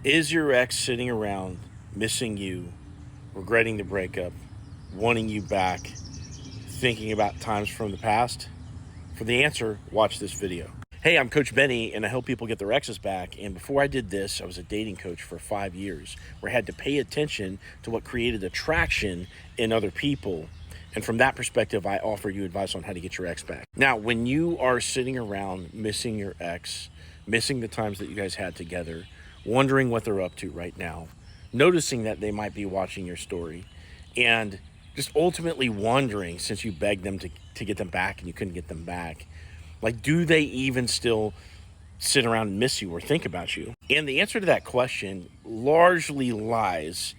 Is your ex sitting around missing you, regretting the breakup, wanting you back, thinking about times from the past? For the answer, watch this video. Hey, I'm Coach Benny, and I help people get their exes back. And before I did this, I was a dating coach for 5 years, where I had to pay attention to what created attraction in other people. And from that perspective, I offer you advice on how to get your ex back. Now, when you are sitting around missing your ex, missing the times that you guys had together, wondering what they're up to right now, noticing that they might be watching your story, and just ultimately wondering, since you begged them to get them back and you couldn't get them back, like, do they even still sit around and miss you or think about you? And the answer to that question largely lies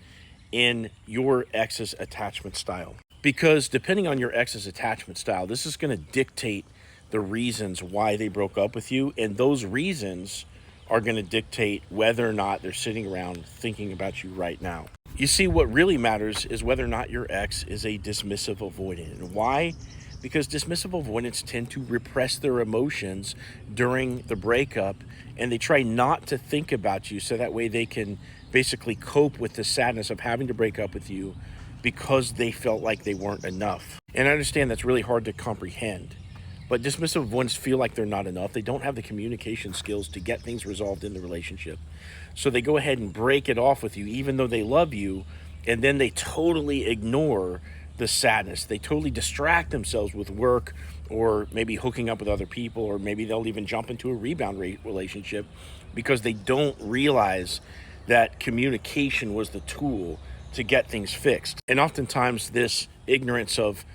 in your ex's attachment style. Because depending on your ex's attachment style, this is going to dictate the reasons why they broke up with you. And those reasons are going to dictate whether or not they're sitting around thinking about you right now. You see, what really matters is whether or not your ex is a dismissive avoidant. And why? Because dismissive avoidants tend to repress their emotions during the breakup, and they try not to think about you so that way they can basically cope with the sadness of having to break up with you because they felt like they weren't enough. And I understand that's really hard to comprehend, but dismissive avoidants feel like they're not enough. They don't have the communication skills to get things resolved in the relationship. So they go ahead and break it off with you, even though they love you, and then they totally ignore the sadness. They totally distract themselves with work, or maybe hooking up with other people, or maybe they'll even jump into a rebound relationship because they don't realize that communication was the tool to get things fixed. And oftentimes this ignorance of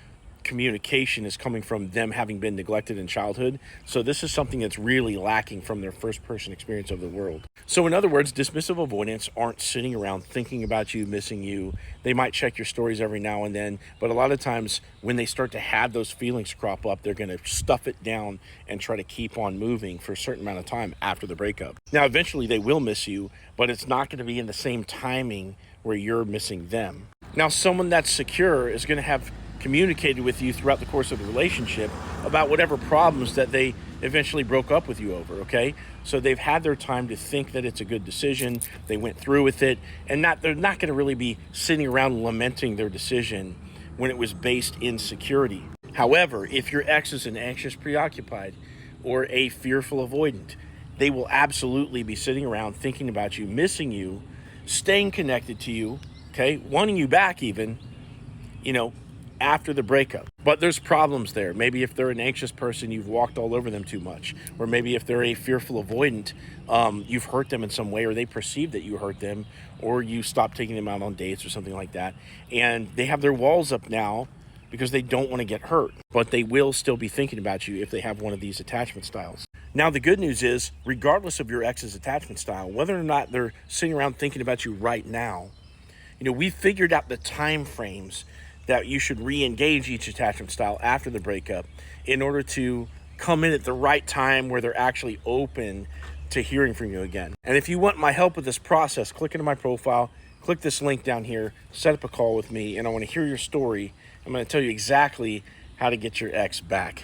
communication is coming from them having been neglected in childhood. So this is something that's really lacking from their first person experience of the world. So in other words, dismissive avoidants aren't sitting around thinking about you, missing you. They might check your stories every now and then, but a lot of times when they start to have those feelings crop up, they're going to stuff it down and try to keep on moving for a certain amount of time after the breakup. Now, eventually they will miss you, but it's not going to be in the same timing where you're missing them. Now, someone that's secure is going to have communicated with you throughout the course of the relationship about whatever problems that they eventually broke up with you over, okay? So they've had their time to think that it's a good decision. They went through with it, and they're not going to really be sitting around lamenting their decision when it was based in security. However, if your ex is an anxious preoccupied or a fearful avoidant, they will absolutely be sitting around thinking about you, missing you, staying connected to you, okay, wanting you back even, after the breakup. But there's problems there. Maybe if they're an anxious person, you've walked all over them too much. Or maybe if they're a fearful avoidant, you've hurt them in some way, or they perceive that you hurt them, or you stopped taking them out on dates or something like that. And they have their walls up now because they don't want to get hurt. But they will still be thinking about you if they have one of these attachment styles. Now, the good news is, regardless of your ex's attachment style, whether or not they're sitting around thinking about you right now, we figured out the time frames that you should re-engage each attachment style after the breakup in order to come in at the right time where they're actually open to hearing from you again. And if you want my help with this process, click into my profile, click this link down here, set up a call with me, and I want to hear your story. I'm going to tell you exactly how to get your ex back.